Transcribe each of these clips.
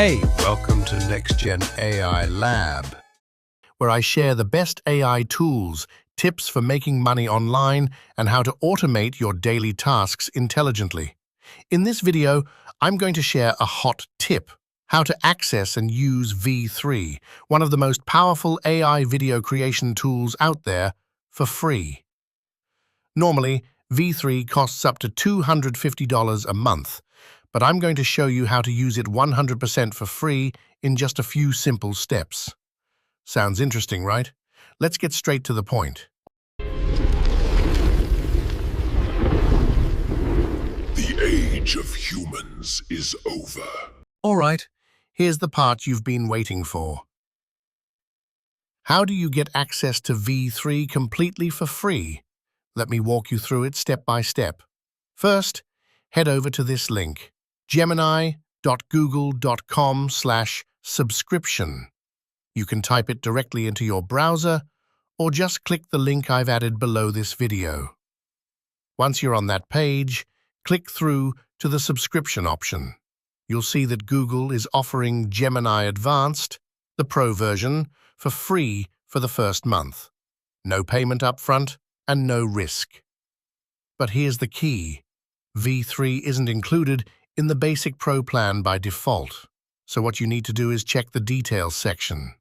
Hey, welcome to NextGen AI Lab, where I share the best AI tools, tips for making money online, and how to automate your daily tasks intelligently. In this video, I'm going to share a hot tip: how to access and use V3, one of the most powerful AI video creation tools out there, for free. Normally, V3 costs up to $250 a month, but I'm going to show you how to use it 100% for free in just a few simple steps. Sounds interesting, right? Let's get straight to the point. The age of humans is over. All right, here's the part you've been waiting for. How do you get access to V3 completely for free? Let me walk you through it step by step. First, head over to this link, gemini.google.com/subscription. You can type it directly into your browser or just click the link I've added below this video. Once you're on that page, click through to the subscription option. You'll see that Google is offering Gemini Advanced, the Pro version, for free for the first month. No payment up front and no risk. But here's the key. V3 isn't included in the basic Pro plan by default. So what you need to do is check the details section.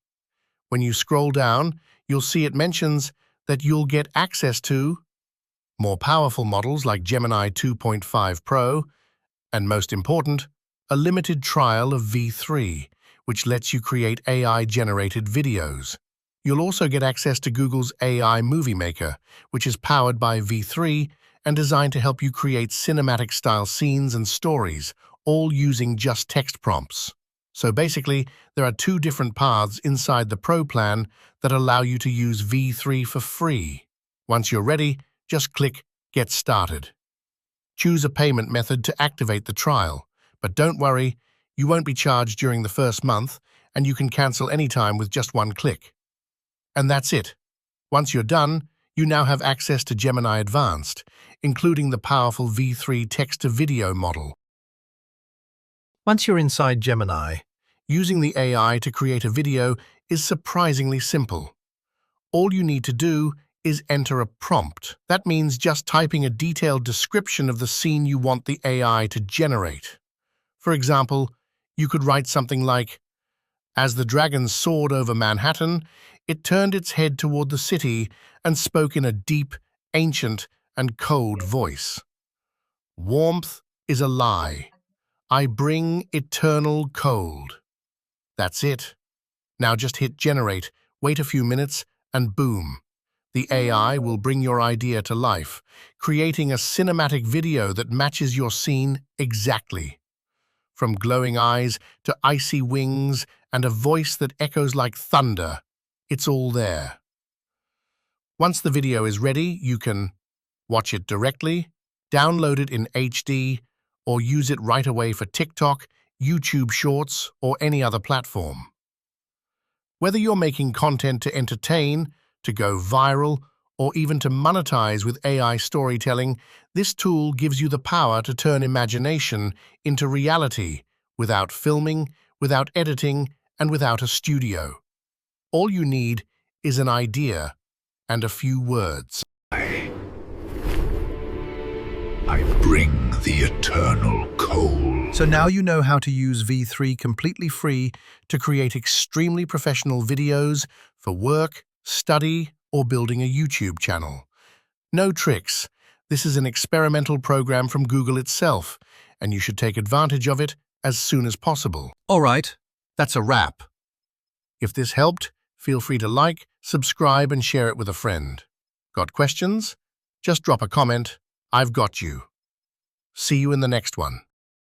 When you scroll down, you'll see it mentions that you'll get access to more powerful models like Gemini 2.5 Pro, and most important, a limited trial of V3, which lets you create AI-generated videos. You'll also get access to Google's AI Movie Maker, which is powered by V3 and designed to help you create cinematic-style scenes and stories, all using just text prompts. So basically, there are two different paths inside the Pro plan that allow you to use V3 for free. Once you're ready, just click Get Started. Choose a payment method to activate the trial, but don't worry, you won't be charged during the first month, and you can cancel anytime with just one click. And that's it. Once you're done, you now have access to Gemini Advanced, including the powerful V3 text-to-video model. Once you're inside Gemini, using the AI to create a video is surprisingly simple. All you need to do is enter a prompt. That means just typing a detailed description of the scene you want the AI to generate. For example, you could write something like, "As the dragon soared over Manhattan, it turned its head toward the city and spoke in a deep, ancient, and cold voice. Warmth is a lie. I bring eternal cold." That's it. Now just hit Generate, wait a few minutes, and boom. The AI will bring your idea to life, creating a cinematic video that matches your scene exactly. From glowing eyes to icy wings and a voice that echoes like thunder, it's all there. Once the video is ready, you can watch it directly, download it in HD, or use it right away for TikTok, YouTube Shorts, or any other platform. Whether you're making content to entertain, to go viral, or even to monetize with AI storytelling, this tool gives you the power to turn imagination into reality without filming, without editing, and without a studio. All you need is an idea and a few words. I bring the eternal cold. So now you know how to use V3 completely free to create extremely professional videos for work, study, or building a YouTube channel. No tricks. This is an experimental program from Google itself, and you should take advantage of it as soon as possible. All right, that's a wrap. If this helped, feel free to like, subscribe, and share it with a friend. Got questions? Just drop a comment. I've got you. See you in the next one.